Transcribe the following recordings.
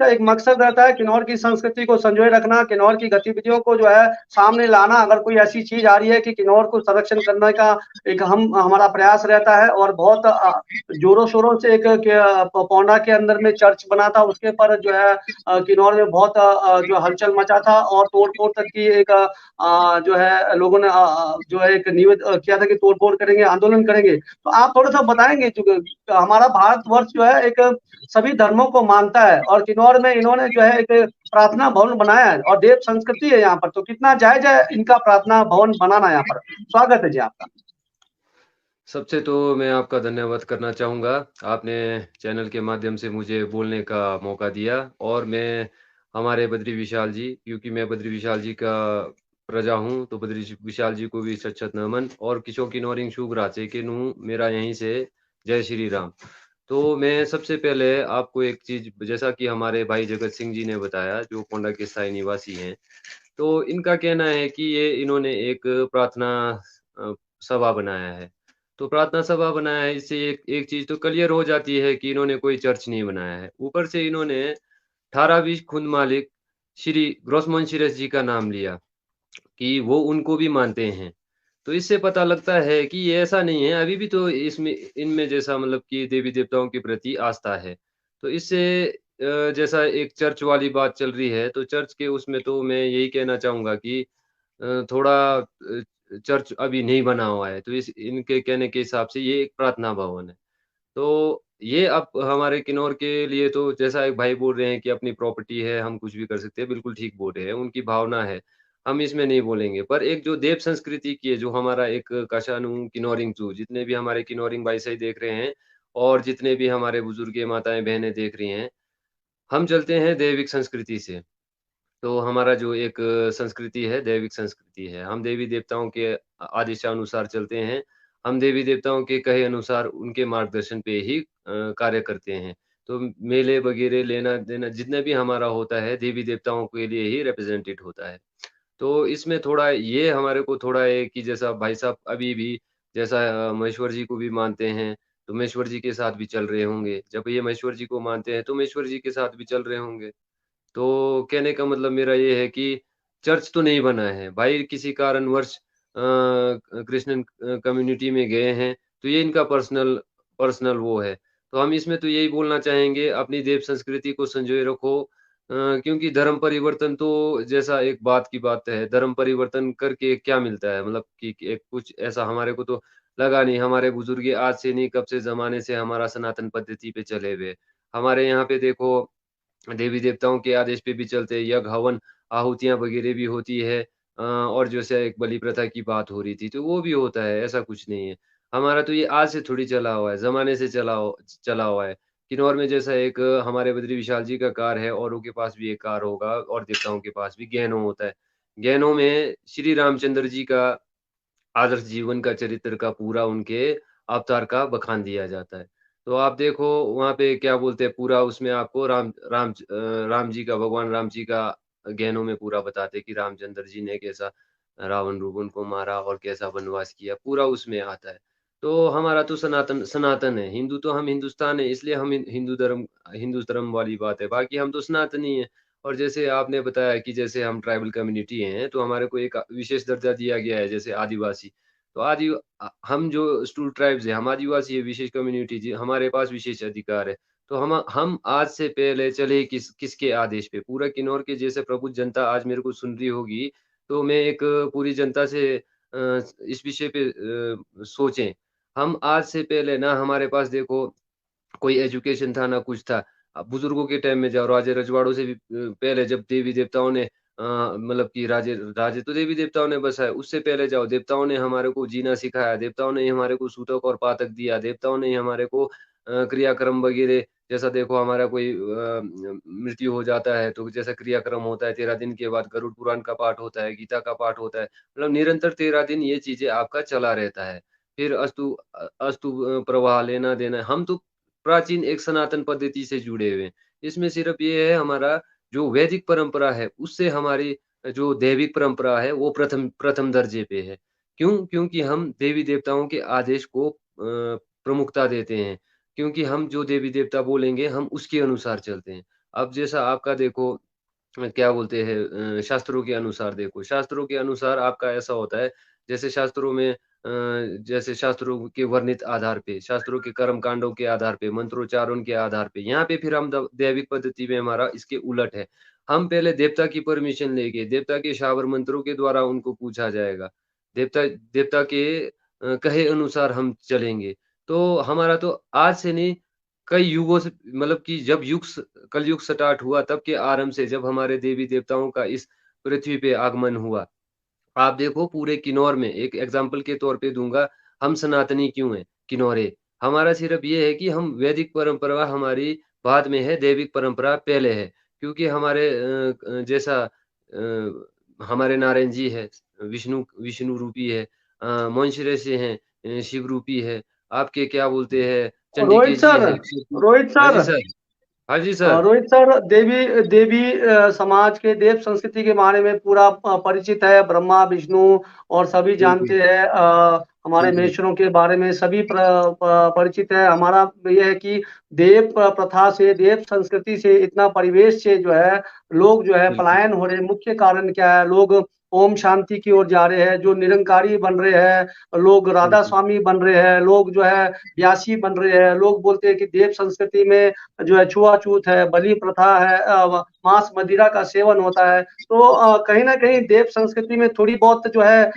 का एक मकसद रहता है किन्नौर की संस्कृति को संजोए रखना, किन्नौर की गतिविधियों को जो है सामने लाना। अगर कोई ऐसी चीज़ आ रही है कि किन्नौर को संरक्षण करने का एक हमारा प्रयास रहता है और बहुत ज़ोरों-शोरों से एक पौंडा के अंदर में चर्च बना था, उसके पर जो है किन्नौर में बहुत जो हलचल मचा था और तोड़-फोड़ तक की एक जो है लोगों ने जो है एक किया था कि तोड़-फोड़ करेंगे, आंदोलन करेंगे। तो आप थोड़ा-सा बताएँगे जो हमारा भारतवर्ष जो है एक सभी धर्मों को मानता है और किन्नौर में इन्होंने जो है एक प्रार्थना भवन बनाया है और देव संस्कृति है यहाँ पर, तो कितना जायज़ है इनका प्रार्थना भवन बनाना यहाँ पर? स्वागत है जी आपका। सबसे तो मैं आपका धन्यवाद करना चाहूँगा। आपने चैनल के माध्यम से मुझे बोलने का मौका दिया और मैं हमारे बद्री विशाल जी, क्योंकि मैं बद्री विशाल जी का प्रजा हूँ, तो बद्री विशाल जी को भी शत-शत नमन और किशोर किन्नौरिंग शुभ राचे के नु मेरा यहीं से जय श्री राम। तो मैं सबसे पहले आपको एक चीज़ जैसा कि हमारे भाई जगत सिंह जी ने बताया, जो पोंडा के स्थायी निवासी हैं, तो इनका कहना है कि ये इन्होंने एक प्रार्थना अ, सभा बनाया है। तो प्रार्थना सभा बनाया है, इससे एक एक चीज़ तो क्लियर हो जाती है कि इन्होंने कोई चर्च नहीं बनाया है। ऊपर से इन्होंने 18-20 खुंद मालिक श्री ग्रॉसमोहन सीरस जी का नाम लिया कि वो उनको भी मानते हैं। तो इससे पता लगता है कि ये ऐसा नहीं है, अभी भी तो इसमें इनमें जैसा मतलब कि देवी-देवताओं के प्रति आस्था है। तो इससे जैसा एक चर्च वाली बात चल रही है, तो चर्च के उसमें तो मैं यही कहना चाहूँगा कि थोड़ा चर्च अभी नहीं बना हुआ है, तो इस इनके कहने के हिसाब से ये एक प्रार्थना भवन है। तो ये अब हमारे किन्नौर के लिए तो जैसा एक भाई बोल रहे हैं कि अपनी प्रॉपर्टी है, हम कुछ भी कर सकते हैं, बिल्कुल ठीक बोल रहे हैं, उनकी भावना है, हम इसमें नहीं बोलेंगे। पर एक जो देव संस्कृति की है, जो हमारा एक काशानू, किन्नौरिंग ज़ू, जितने भी हमारे किन्नौरिंग भाई सही देख रहे हैं और जितने भी हमारे बुजुर्गे माताएँ-बहनें देख रही हैं, हम चलते हैं दैविक संस्कृति से। तो हमारा जो एक संस्कृति है, दैविक संस्कृति है। हम देवी-देवताओं के आदेशानुसार चलते हैं। हम देवी-देवताओं के कहे अनुसार उनके मार्गदर्शन पे ही कार्य करते हैं। तो मेले वगैरह लेना-देना जितना भी हमारा होता है, देवी-देवताओं के लिए ही रिप्रेजेंटेड होता है। तो इसमें थोड़ा ये हमारे को थोड़ा है कि जैसा भाई साहब अभी भी जैसा महेश्वर जी को भी मानते हैं, तो महेश्वर जी के साथ भी चल रहे होंगे। जब ये महेश्वर जी को मानते हैं, तो महेश्वर जी के साथ भी चल रहे होंगे। तो कहने का मतलब मेरा ये है कि चर्च तो नहीं बना है, भाई किसी कारणवश क्रिश्चियन कम्युनिटी में गए हैं, तो ये इनका पर्सनल पर्सनल वो है। तो हम इसमें तो यही बोलना चाहेंगे अपनी देव संस्कृति को संजोए रखो क्योंकि धर्म परिवर्तन तो जैसा एक बात की बात है, धर्म परिवर्तन करके क्या मिलता है? मतलब कि एक कुछ ऐसा हमारे को तो लगा नहीं, हमारे बुजुर्ग आज से नहीं कब से ज़माने से हमारा सनातन पद्धति पे चले हुए। हमारे यहाँ पे देखो देवी-देवताओं के आदेश पे भी चलते हैं, यज्ञ, हवन, आहुतियाँ वगैरह भी होती है और जैसे एक बलि प्रथा की बात हो रही थी, तो वो भी होता है, ऐसा कुछ नहीं है। हमारा तो ये आज से थोड़ी चला हुआ है, ज़माने से चला हुआ है। किन्नौर में जैसा एक हमारे बद्री विशाल जी का कार है, औरों के पास भी एक कार होगा और देवताओं के पास भी गहनों होता है। गहनों में श्री रामचंद्र जी का आदर्श जीवन का चरित्र का पूरा उनके अवतार का बखान दिया जाता है। तो आप देखो वहाँ पे क्या बोलते हैं पूरा उसमें आपको राम जी का भगवान राम जी का गहनों में पूरा बताते हैं कि रामचंद्र जी ने कैसा रावण रुवण को मारा और कैसा वनवास किया, पूरा उसमें आता है। तो हमारा तो सनातन सनातन है, हिंदू तो हम हिंदुस्तान है इसलिए हम हिंदू धर्म वाली बात है, बाकी हम तो सनातनी हैं। और जैसे आपने बताया कि जैसे हम ट्राइबल कम्युनिटी हैं, तो हमारे को एक विशेष दर्जा दिया गया है, जैसे आदिवासी। तो हम जो स्टूल ट्राइब्स हैं, हम आदिवासी है, विशेष कम्युनिटी जी, हमारे पास विशेष अधिकार है। तो हम आज से पहले चले किसके आदेश पे? पूरा किन्नौर के जैसे प्रबुद्ध जनता आज मेरे को सुन रही होगी, तो मैं एक पूरी जनता से इस विषय पे सोचें। हम आज से पहले ना हमारे पास देखो कोई एजुकेशन था ना कुछ था। बुजुर्गों के टाइम में जाओ राजे रजवाड़ों से भी पहले जब देवी-देवताओं ने मतलब कि राजे राजे तो देवी-देवताओं ने बसाए, उससे पहले जाओ देवताओं ने हमारे को जीना सिखाया, देवताओं ने ही हमारे को सूतक और पातक दिया, देवताओं ने ही हमारे को क्रियाक्रम वगैरह जैसा देखो हमारा कोई मृत्यु हो जाता है तो जैसा क्रियाक्रम होता है 13 दिन के बाद गरुड़ पुराण का पाठ होता है, गीता का पाठ होता है। मतलब निरंतर 13 दिन ये चीज़ें आपका चला रहता है। फिर अस्तु प्रवाह लेना-देना हम तो प्राचीन एक सनातन पद्धति से जुड़े हुए हैं। इसमें सिर्फ़ ये है हमारा जो वैदिक परंपरा है, उससे हमारी जो दैविक परंपरा है, वो प्रथम प्रथम दर्जे पे है। क्यों? क्योंकि हम देवी-देवताओं के आदेश को प्रमुखता देते हैं। क्योंकि हम जो देवी-देवता बोलेंगे, हम उसके अनुसार चलते हैं। अब जैसा आपका देखो क्या बोलते हैं शास्त्रों के अनुसार देखो, शास्त्रों के अनुसार आपका ऐसा होता है, जैसे शास्त्रों में जैसे शास्त्रों के वर्णित आधार पे, शास्त्रों के कर्म कांडों के आधार पे, मंत्रोच्चारण के आधार पे, यहाँ पे फिर हम दैविक पद्धति में हमारा इसके उलट है। हम पहले देवता की परमिशन लेके, देवता के शावर मंत्रों के द्वारा उनको पूछा जाएगा। देवता देवता के कहे अनुसार हम चलेंगे। तो हमारा तो आज से नहीं, कई युगों से, मतलब कि जब कलयुग स्टार्ट हुआ तब के आरंभ से, जब हमारे देवी-देवताओं का इस पृथ्वी पे आगमन हुआ। आप देखो पूरे किन्नौर में, एक एग्ज़ाम्पल के तौर पे दूँगा, हम सनातनी क्यों हैं, किन्नौरे? हमारा सिर्फ़ ये है कि हम वैदिक परंपरा हमारी बाद में है, दैविक परंपरा पहले है। क्योंकि हमारे जैसा हमारे नारायण जी है, विष्णु विष्णु रूपी है, महेश ऋषि हैं, शिव रूपी है, आपके क्या बोलते हैं, रोहित चंडिके जी सर, है। रोहित हाँ जी सर, सर। हाँ जी सर। रोहित सर, देवी देवी समाज के देव संस्कृति के बारे में पूरा परिचित है। ब्रह्मा विष्णु और सभी बिल्कुल, जानते हैं। हमारे बिल्कुल, महेश्वरों के बारे में सभी परिचित है। हमारा ये है कि देव प्रथा से, देव संस्कृति से, इतना परिवेश से जो है लोग जो है बिल्कुल, पलायन हो रहे हैं। मुख्य कारण क्या है? लोग ओम शांति की ओर जा रहे हैं, जो निरंकारी बन रहे हैं, लोग राधा बिल्कुल, स्वामी बन रहे हैं, लोग जो है व्यासी बन रहे हैं। लोग बोलते हैं कि देव संस्कृति में जो है छुआछूत है, बलि प्रथा है, मांस मदिरा का सेवन होता है। तो कहीं ना कहीं देव संस्कृति में थोड़ी बहुत जो है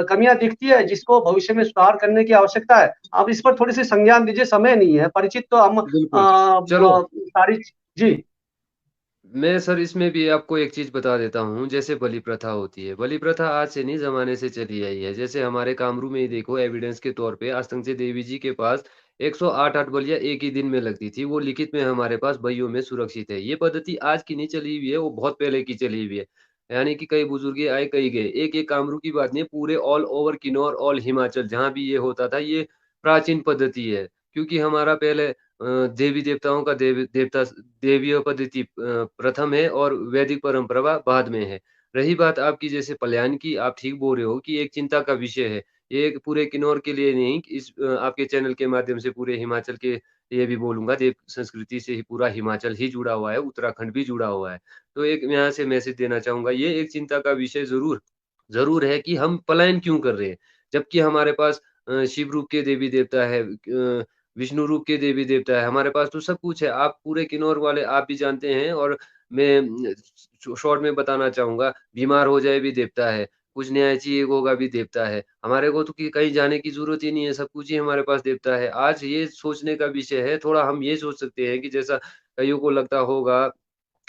कमियां दिखती है, जिसको भविष्य में सुधार करने की आवश्यकता है। आप इस पर थोड़ी सी संज्ञान दीजिए, समय नहीं है, परिचित तो हम बिल्कुल। चलो, सारी। जी। मैं सर इसमें भी आपको एक चीज़ बता देता हूँ, जैसे बलि प्रथा होती है। बलि प्रथा आज से नहीं, ज़माने से चली आई है। जैसे हमारे कामरू में ही देखो, एविडेंस के तौर पे आस्तंग देवी जी के पास 108 बलियाँ एक ही दिन में लगती थी। वो लिखित में हमारे पास बहियों में सुरक्षित है। ये पद्धति आज की नहीं चली हुई है, वो बहुत पहले की चली हुई है। यानी कि कई बुजुर्ग आए, कई गए। एक-एक कामरू की बात नहीं है, पूरे all over Kinnaur, all Himachal जहाँ भी ये होता था, ये प्राचीन पद्धति है। क्योंकि हमारा पहले देवी-देवताओं का देवीय पद्धति प्रथम है और वैदिक परंपरा बाद में है। रही बात आपकी जैसे पलायन की, आप ठीक बोल रहे हो कि एक चिंता का विषय है। ये एक पूरे किन्नौर के लिए नहीं, इस आपके चैनल के माध्यम से पूरे हिमाचल के लिए भी बोलूँगा, देव संस्कृति से ही पूरा हिमाचल ही जुड़ा हुआ है, उत्तराखंड भी जुड़ा हुआ है। तो एक मैं यहाँ से मैसेज देना चाहूँगा, ये एक चिंता का विषय ज़रूर ज़रूर है कि हम पलायन क्यों कर रहे हैं? जबकि हमारे पास शिव रूप के देवी-देवता है, विष्णु रूप के देवी-देवता है, हमारे पास तो सब कुछ है। आप पूरे किन्नौर वाले आप भी जानते हैं, और मैं शॉर्ट में बताना चाहूँगा, बीमार हो जाए भी देवता है, कुछ न्याय चाहिए होगा भी देवता है। हमारे को तो कि कहीं जाने की ज़रूरत ही नहीं है, सब कुछ ही हमारे पास देवता है। आज ये सोचने का विषय है, थोड़ा हम ये सोच सकते हैं कि जैसा कइयों को लगता होगा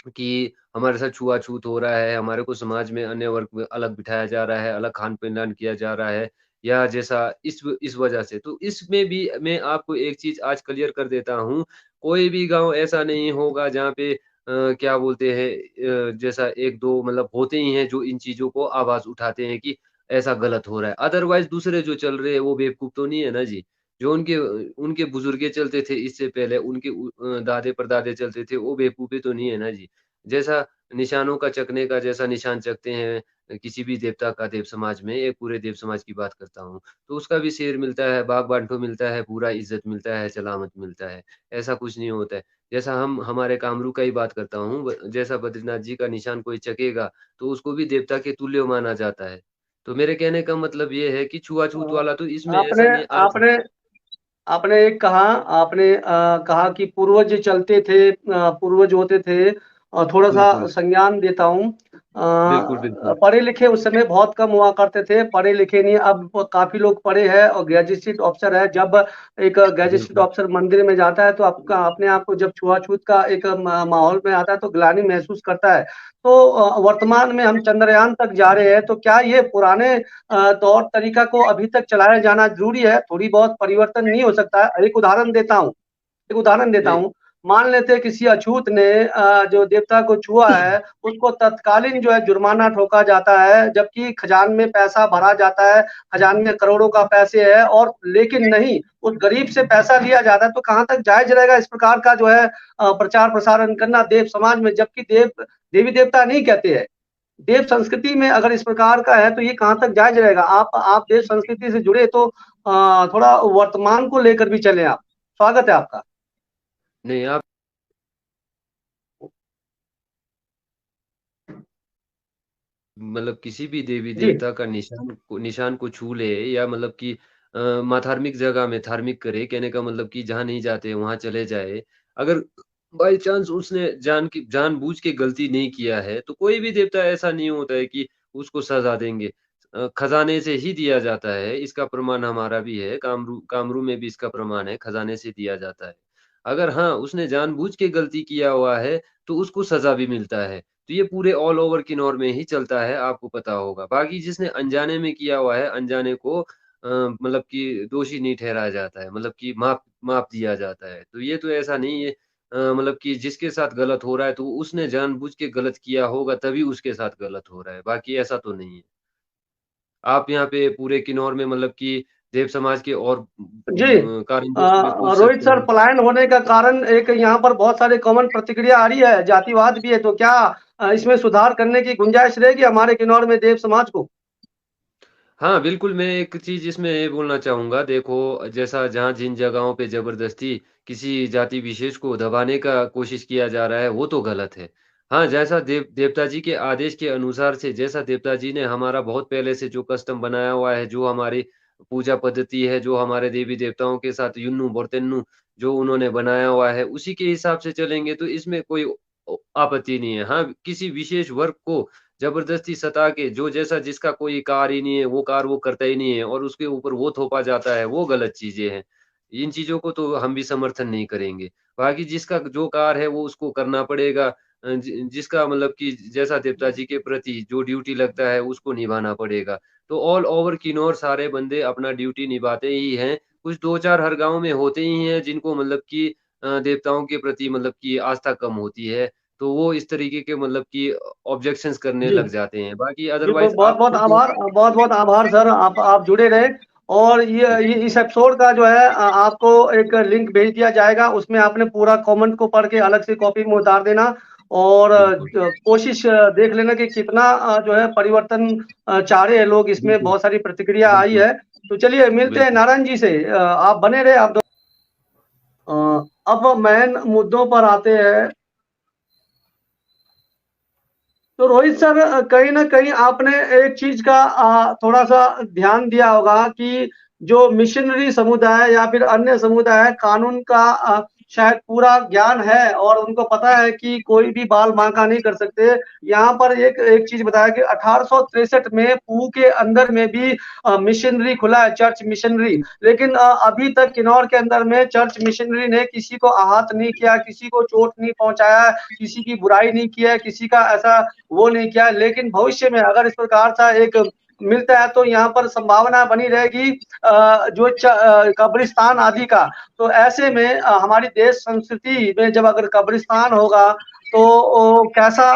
कि हमारे साथ छुआ-छूत हो रहा है, हमारे को समाज में अन्य वर्ग में अलग बिठाया जा रहा है, अलग खान-पीन किया जा रहा है, या जैसा इस वजह से। तो इसमें भी मैं आपको एक चीज़ आज क्लियर कर देता हूँ, कोई भी गाँव ऐसा नहीं होगा जहाँ पे क्या बोलते हैं, जैसा 1-2 मतलब होते ही हैं जो इन चीज़ों को आवाज़ उठाते हैं कि ऐसा गलत हो रहा है। अदरवाइज़ दूसरे जो चल रहे हैं वो बेवकूफ़ तो नहीं है ना जी। जो उनके उनके बुज़ुर्गे चलते थे इससे पहले, उनके दादे-परदादे चलते थे, वो बेवकूफ़ी तो नहीं है ना जी। जैसा निशानों का चकने का जैसा निशान चकते हैं किसी भी देवता का देव समाज में, एक पूरे देव समाज की बात करता हूँ, तो उसका भी शेर मिलता है, बाग-बांटो मिलता है, पूरा इज़्ज़त मिलता है, सलामत मिलता है। ऐसा कुछ नहीं होता है। जैसा हम हमारे कामरू का ही बात करता हूँ, जैसा बद्रीनाथ जी का निशान कोई चकेगा, तो उसको भी देवता के तुल्य माना जाता है। तो मेरे कहने का मतलब ये है कि छुआ-छूत वाला तो इसमें आपने ऐसा नहीं अर्थ। आपने आपने एक कहा, आपने कहा कि पूर्वज चलते थे, पूर्वज होते थे। थोड़ा सा बिल्कुल, संज्ञान देता हूँ। बिल्कुल, बिल्कुल, पढ़े लिखे उस समय बहुत कम हुआ करते थे, पढ़े लिखे नहीं। अब काफी लोग पढ़े हैं और गैजेटेड ऑफिसर है। जब एक गैजेटेड बिल्कुल, ऑफिसर मंदिर में जाता है तो आपका अपने आप को जब छुआछूत का एक माहौल में आता है तो ग्लानि महसूस करता है। तो वर्तमान में हम चंद्रयान तक जा रहे हैं, तो क्या ये पुराने तौर तरीका को अभी तक चलाया जाना जरूरी है? थोड़ी बहुत परिवर्तन नहीं हो सकता है? एक उदाहरण देता हूँ, एक उदाहरण देता नहीं, हूँ। मान लेते हैं किसी अछूत ने जो देवता को छुआ है, उसको तत्कालीन जो है जुर्माना ठोका जाता है, जबकि खजान में पैसा भरा जाता है, खजान में करोड़ों का पैसे है, और लेकिन नहीं, उस गरीब से पैसा लिया जाता है। तो कहाँ तक जायज रहेगा इस प्रकार का जो है प्रचार प्रसारण करना देव समाज में? जबकि देवी देवता नहीं कहते हैं, देव संस्कृति में अगर इस प्रकार का है तो ये कहाँ तक जायज रहेगा? आप देव संस्कृति से जुड़े तो थोड़ा वर्तमान को लेकर भी चलें आप। स्वागत है आपका। नहीं आप मतलब किसी भी देवी जी, देवता का निशान को छू ले या मतलब कि धार्मिक जगह में धार्मिक करे, कहने का मतलब कि जहाँ नहीं जाते वहाँ चले जाए। अगर बाय चांस उसने जानबूझ के गलती नहीं किया है, तो कोई भी देवता ऐसा नहीं होता है कि उसको सज़ा देंगे। खज़ाने से ही दिया जाता है, इसका प्रमाण हमारा भी है, कामरू में भी इसका प्रमाण है, खज़ाने से दिया जाता है। अगर हाँ, उसने जानबूझ के गलती किया हुआ है, तो उसको सज़ा भी मिलता है। तो ये पूरे ऑल ओवर किन्नौर में ही चलता है, आपको पता होगा। बाकी जिसने अनजाने में किया हुआ है, अनजाने को मतलब कि दोषी नहीं ठहराया जाता है, मतलब कि माफ़ माफ़ दिया जाता है। तो ये तो ऐसा नहीं है मतलब कि जिसके साथ गलत हो रहा है, तो उसने जानबूझ के गलत किया होगा, तभी उसके साथ गलत हो रहा है, बाकी ऐसा तो नहीं है। आप यहाँ पे पूरे किन्नौर में मतलब कि देव समाज के और जी। कारिंदों से भी पूछ रोहित सकते सर, हैं। पलायन होने का कारण एक यहाँ पर बहुत सारे कॉमन प्रतिक्रिया आ रही है, जातिवाद भी है, तो क्या इसमें सुधार करने की गुंजाइश रहेगी हमारे किन्नौर में देव समाज को? हाँ, बिल्कुल, मैं एक चीज़ इसमें ये बोलना चाहूँगा, देखो जैसा जहाँ जिन जगहों पे ज़बरदस्ती किसी जाति विशेष को दबाने का कोशिश किया जा रहा है, वो तो गलत है। हाँ, जैसा देवता जी के आदेश के अनुसार से जैसा देवता जी ने हमारा बहुत पहले से जो कस्टम बनाया हुआ है, जो हमारी पूजा पद्धति है, जो हमारे देवी-देवताओं के साथ युन्नु बोर्तेन्नु जो उन्होंने बनाया हुआ है, उसी के हिसाब से चलेंगे तो इसमें कोई आपत्ति नहीं है। हाँ, किसी विशेष वर्ग को ज़बरदस्ती सता के जो जैसा जिसका कोई कार्य ही नहीं है, वो कार्य वो करता ही नहीं है और उसके ऊपर वो थोपा जाता है, वो गलत चीज़ें हैं। इन चीज़ों को तो हम भी समर्थन नहीं करेंगे। बाकी जिसका जो कार्य है वो उसको करना पड़ेगा। जिसका मतलब कि जैसा देवता जी के प्रति जो ड्यूटी लगता है उसको निभाना पड़ेगा। तो ऑल ओवर किन्नौर सारे बंदे अपना ड्यूटी निभाते ही हैं। कुछ 2-4 हर गाँव में होते ही हैं जिनको मतलब कि देवताओं के प्रति मतलब कि आस्था कम होती है। तो वो इस तरीके के मतलब कि ऑब्जेक्शंस करने जी। लग जाते हैं। बाकी जी, अदरवाइज़ आप बहुत-बहुत खुद आभार, बहुत-बहुत आभार सर, आप जुड़े रहे। और ये इस एपिसोड का जो है आपको एक लिंक भेज दिया जाएगा, उसमें आपने पूरा कमेंट को पढ़ के अलग से कॉपी में उतार देना। और बिल्कुल, कोशिश देख लेना कि कितना जो है परिवर्तन चाह रहे हैं लोग, इसमें बिल्कुल, बहुत सारी प्रतिक्रिया आई बिल्कुल, है। तो चलिए मिलते हैं बिल्कुल। नारायण जी से, आप बने रहे आप अ, अब मेन मुद्दों पर आते हैं। तो रोहित सर, कहीं न कहीं आपने एक चीज़ का थोड़ा-सा ध्यान दिया होगा कि जो मिशनरी समुदाय या फिर अन्य समुदाय है, कानून का शायद पूरा ज्ञान है और उनको पता है कि कोई भी बाल बांका नहीं कर सकते। यहाँ पर एक एक चीज़ बताया कि 1863 में पू के अंदर में भी मिशनरी खुला है, चर्च मिशनरी। लेकिन अभी तक किन्नौर के अंदर में चर्च मिशनरी ने किसी को आहत नहीं किया, किसी को चोट नहीं पहुँचाया, किसी की बुराई नहीं की है, किसी का ऐसा वो नहीं किया। लेकिन भविष्य में अगर इस प्रकार का एक मिलता है तो यहाँ पर संभावना बनी रहेगी जो कब्रिस्तान आदि का। तो ऐसे में हमारी देश संस्कृति में जब अगर कब्रिस्तान होगा तो कैसा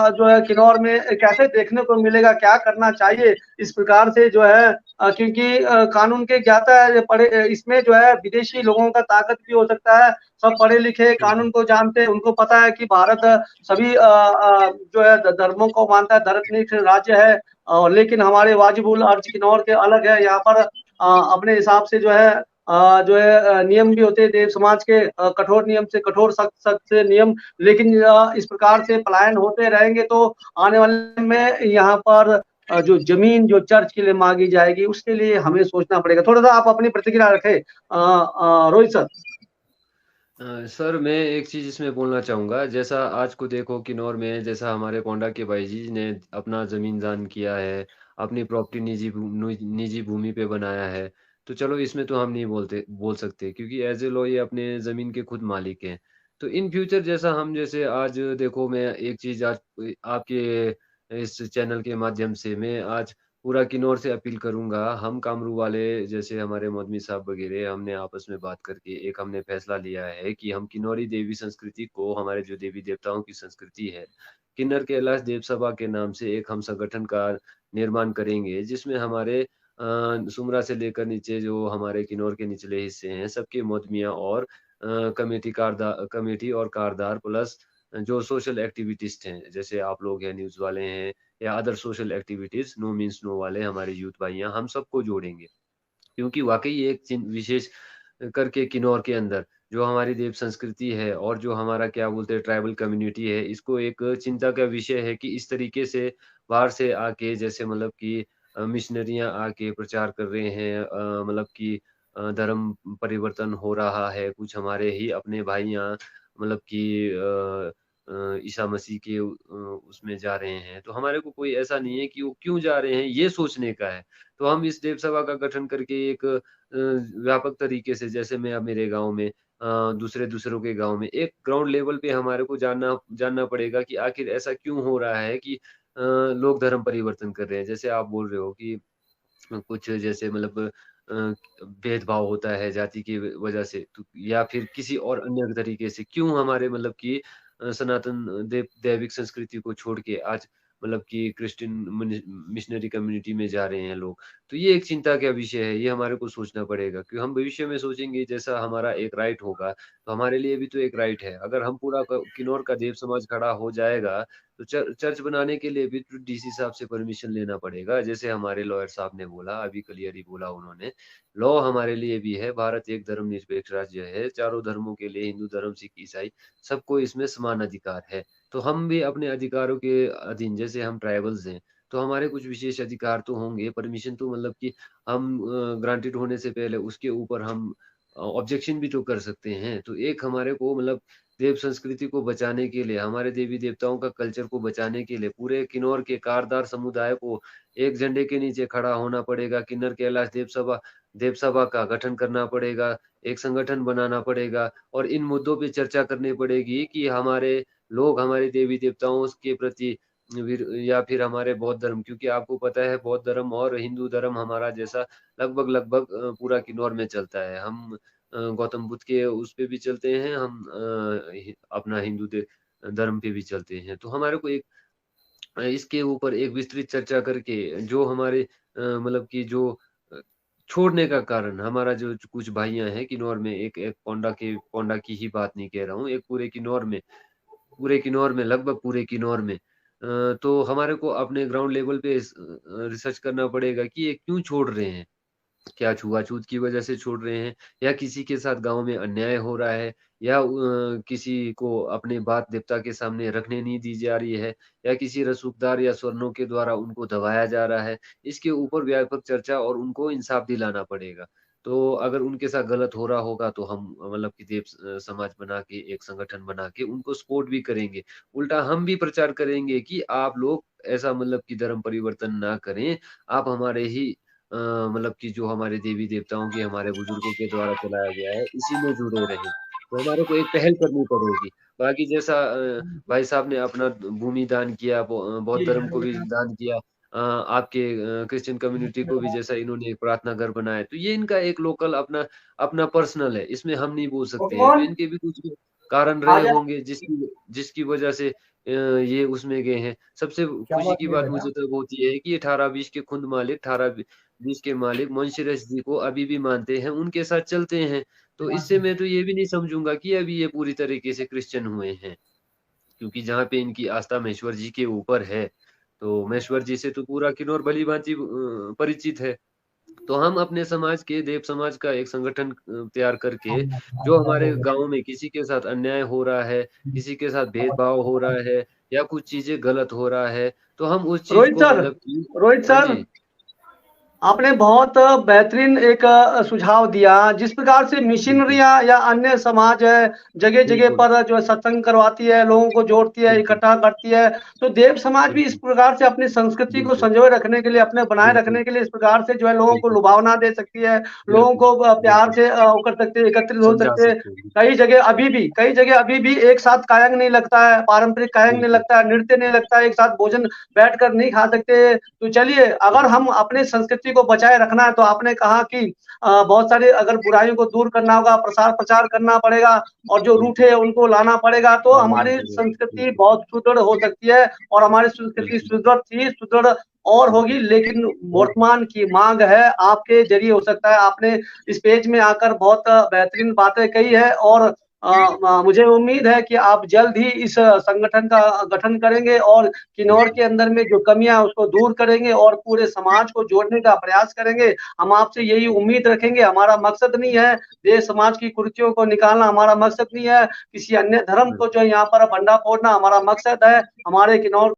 जो है किन्नौर में कैसे देखने को मिलेगा, क्या करना चाहिए इस प्रकार से जो है क्योंकि कानून के ज्ञाता है, इसमें जो है विदेशी लोगों का ताकत भी हो सकता है। सब पढ़े लिखे कानून को जानते हैं, उनको पता है कि भारत सभी जो है धर्मों को मानता है, धर्मनिरपेक्ष राज्य है। लेकिन हमारे वाजिब उल अर्ज किन्नौर के अलग है। यहाँ पर अपने हिसाब से जो है नियम भी होते हैं देव समाज के, कठोर नियम से कठोर, सख्त सख्त से नियम। लेकिन इस प्रकार से पलायन होते रहेंगे तो आने वाले में यहाँ पर जो जमीन जो चर्च के लिए मांगी जाएगी उसके लिए हमें सोचना पड़ेगा। थोड़ा सा आप अपनी प्रतिक्रिया रखें रोहित सर। सर मैं एक चीज़ इसमें बोलना चाहूँगा, जैसा आज को देखो किन्नौर में जैसा हमारे पोंडा के भाई जी ने अपना ज़मीन दान किया है, अपनी प्रॉपर्टी निजी भूमि पे बनाया है, तो चलो इसमें तो हम नहीं बोल सकते क्योंकि एज़ ए लॉ ये अपने ज़मीन के खुद मालिक हैं। तो इन फ्यूचर जैसा हम जैसे आज देखो मैं एक चीज़ आज आपके इस चैनल के माध्यम से मैं आज पूरा किन्नौर से अपील करूँगा, हम कामरू वाले जैसे हमारे मौलवी साहब वगैरह हमने आपस में बात करके एक हमने फैसला लिया है कि हम किन्नौरी देवी संस्कृति को हमारे जो देवी-देवताओं की संस्कृति है, किन्नर कैलाश देव सभा के नाम से एक हम संगठन का निर्माण करेंगे, जिसमें हमारे सुमरा से लेकर नीचे जो हमारे किन्नौर के निचले हिस्से हैं, सबके मोहतमियाँ और कमेटी और कारदार प्लस जो सोशल एक्टिविटिस्ट हैं, जैसे आप लोग हैं, न्यूज़ वाले हैं या other social activities no means no वाले हमारे यूथ भाइयाँ, हम सबको जोड़ेंगे। क्योंकि वाक़ई एक चिन विशेष करके किन्नौर के अंदर जो हमारी देव संस्कृति है और जो हमारा क्या बोलते हैं ट्राइबल कम्युनिटी है, इसको एक चिंता का विषय है कि इस तरीके से बाहर से आके जैसे मतलब कि मिशनरियाँ आके प्रचार कर रहे हैं, मतलब कि धर्म परिवर्तन हो रहा है, कुछ हमारे ही अपने भाई यहाँ मतलब कि ईसा मसीह के उसमें जा रहे हैं। तो हमारे को कोई ऐसा नहीं है कि वो क्यों जा रहे हैं, ये सोचने का है। तो हम इस देव सभा का गठन करके एक व्यापक तरीके से जैसे मैं अब मेरे गाँव में दूसरों के गाँव में एक ग्राउंड लेवल पे हमारे को जानना जानना पड़ेगा कि आखिर ऐसा क्यों हो रहा है कि लोग धर्म परिवर्तन कर रहे हैं। जैसे आप बोल रहे हो कि कुछ जैसे मतलब भेदभाव होता है जाति की वजह से तो या फिर किसी और अन्य तरीके से क्यों हमारे मतलब कि सनातन दैविक संस्कृति को छोड़ के आज मतलब कि क्रिश्चियन मिशनरी कम्युनिटी में जा रहे हैं लोग। तो ये एक चिंता का विषय है, ये हमारे को सोचना पड़ेगा क्योंकि हम भविष्य में सोचेंगे जैसा हमारा एक राइट होगा, तो हमारे लिए भी तो एक राइट है। अगर हम पूरा किन्नौर का देव समाज खड़ा हो जाएगा तो चर्च बनाने के लिए भी तो डीसी साहब से परमिशन लेना पड़ेगा। जैसे हमारे लॉयर साहब ने बोला, अभी क्लियर ही बोला उन्होंने, लॉ हमारे लिए भी है, भारत एक धर्मनिरपेक्ष राज्य है, चारों धर्मों के लिए हिंदू धर्म, सिख, ईसाई सबको इसमें समान अधिकार है। तो हम भी अपने अधिकारों के अधीन जैसे हम ट्राइबल्स हैं, तो हमारे कुछ विशेष अधिकार तो होंगे, परमिशन तो मतलब कि हम ग्रांटेड होने से पहले उसके ऊपर हम ऑब्जेक्शन भी तो कर सकते हैं। तो एक हमारे को मतलब देव संस्कृति को बचाने के लिए, हमारे देवी-देवताओं का कल्चर को बचाने के लिए पूरे किन्नौर के कारदार समुदाय को एक झंडे के नीचे खड़ा होना पड़ेगा। किन्नर कैलाश देव सभा का गठन करना पड़ेगा, एक संगठन बनाना पड़ेगा और इन मुद्दों पे चर्चा करनी पड़ेगी कि हमारे लोग हमारे देवी-देवताओं के प्रति या फिर हमारे बौद्ध धर्म क्योंकि आपको पता है बौद्ध धर्म और हिंदू धर्म हमारा जैसा लगभग-लगभग पूरा किन्नौर में चलता है। हम गौतम बुद्ध के उस पे भी चलते हैं, हम अपना हिंदू धर्म पे भी चलते हैं। तो हमारे को एक इसके ऊपर एक विस्तृत चर्चा करके जो हमारे मतलब कि जो अ, छोड़ने का कारण हमारा जो कुछ भाइयाँ हैं किन्नौर में एक एक पोंडा की ही बात नहीं कह रहा हूँ, एक पूरे किन्नौर में लगभग पूरे किन्नौर में। तो हमारे को अपने ग्राउंड लेवल पे रिसर्च करना पड़ेगा कि ये क्यों छोड़ रहे हैं? क्या छुआ-छूत की वजह से छोड़ रहे हैं या किसी के साथ गाँव में अन्याय हो रहा है या किसी को अपनी बात देवता के सामने रखने नहीं दी जा रही है या किसी रसूखदार या स्वर्णों के द्वारा उनको दबाया जा रहा है। इसके ऊपर व्यापक चर्चा और उनको इंसाफ दिलाना पड़ेगा। तो अगर उनके साथ गलत हो रहा होगा तो हम मतलब कि समाज बना के एक संगठन बना के उनको सपोर्ट भी करेंगे। उल्टा हम भी प्रचार करेंगे कि आप लोग ऐसा मतलब कि धर्म परिवर्तन ना करें। आप हमारे ही मतलब कि जो हमारे देवी-देवताओं की हमारे बुजुर्गों के द्वारा चलाया गया है, इसी में जुड़े रहें। तो हमारे को एक पहल करनी पड़ेगी। बाकी जैसा भाई साहब ने अपना भूमि दान किया, बौद्ध धर्म को भी दान किया। आपके क्रिश्चियन कम्युनिटी को भी जैसा इन्होंने एक प्रार्थना घर बनाया, तो ये इनका एक लोकल अपना अपना पर्सनल है, इसमें हम नहीं बोल वो सकते हैं। तो कौन इनके भी कुछ कारण आ रहे जा होंगे जिसकी जिसकी वजह से ये उसमें गए हैं। सबसे क्या खुशी बात की है बात बेटा। मुझे तब होती है कि 18-20 के खुंद मालिक 18-20 के मालिक मुंशी जी को अभी भी मानते हैं, उनके साथ चलते हैं। तो इससे मैं तो ये भी नहीं समझूँगा कि अभी ये पूरी तरीके से क्रिश्चियन हुए हैं। क्योंकि जहाँ पे इनकी आस्था महेश्वर जी के ऊपर है, तो महेश्वर जी से तो पूरा किन्नौर भली-भाँति परिचित है। तो हम अपने समाज के देव समाज का एक संगठन तैयार करके जो हमारे गाँव में किसी के साथ अन्याय हो रहा है, किसी के साथ भेदभाव हो रहा है या कुछ चीज़ें गलत हो रहा है, तो हम उस चीज़ रोहित को सर, मतलब कि रोहित हाँ सर, जी। आपने बहुत बेहतरीन एक सुझाव दिया। जिस प्रकार से बिल्कुल, मिशनरियाँ या अन्य समाज है, जगह-जगह बिल्कुल, पर जो है सत्संग करवाती है, लोगों को जोड़ती है, बिल्कुल, इकट्ठा करती है। तो देव समाज भी इस बिल्कुल, प्रकार से अपनी संस्कृति को बिल्कुल, संजोए रखने के लिए, अपने बनाए बिल्कुल, रखने के लिए इस प्रकार से जो है लोगों को बिल्कुल, लुभावना दे सकती है, लोगों बिल्कुल, को प्यार बिल्कुल, से वो कर सकते हैं, एकत्रित हो समझा सकते हैं। सकते हैं। कई जगह अभी भी एक साथ कायंग नहीं लगता है, पारंपरिक कायंग नहीं बिल्कुल, लगता है, नृत्य नहीं लगता है, एक साथ भोजन बैठकर नहीं खा सकते। तो चलिए, अगर बिल्कुल, हम अपनी संस्कृति को बचाए रखना है तो आपने कहा कि बहुत सारी अगर बुराइयों को दूर करना होगा, प्रसार-प्रचार करना पड़ेगा और जो रूठे बिल्कुल, हैं उनको लाना पड़ेगा, तो लाना हमारी पड़ेगा। संस्कृति बिल्कुल, बहुत सुदृढ़ हो सकती है और हमारी संस्कृति बिल्कुल, सुदृढ़ थी, सुदृढ़ और होगी। बिल्कुल, लेकिन बिल्कुल, वर्तमान की माँग है, आपके ज़रिए हो सकता है। आपने इस पेज में आकर बहुत बेहतरीन बातें कही है और मुझे उम्मीद है कि आप जल्द ही इस संगठन का गठन करेंगे और किन्नौर के अंदर में जो कमियां उसको दूर करेंगे और पूरे समाज को जोड़ने का प्रयास करेंगे। हम आपसे यही उम्मीद रखेंगे। हमारा मकसद नहीं है देश समाज की कुर्सियों को निकालना, हमारा मकसद नहीं है किसी अन्य धर्म को जो यहाँ पर भंडा फोड़ना, हमारा मकसद है हमारे किन्नौर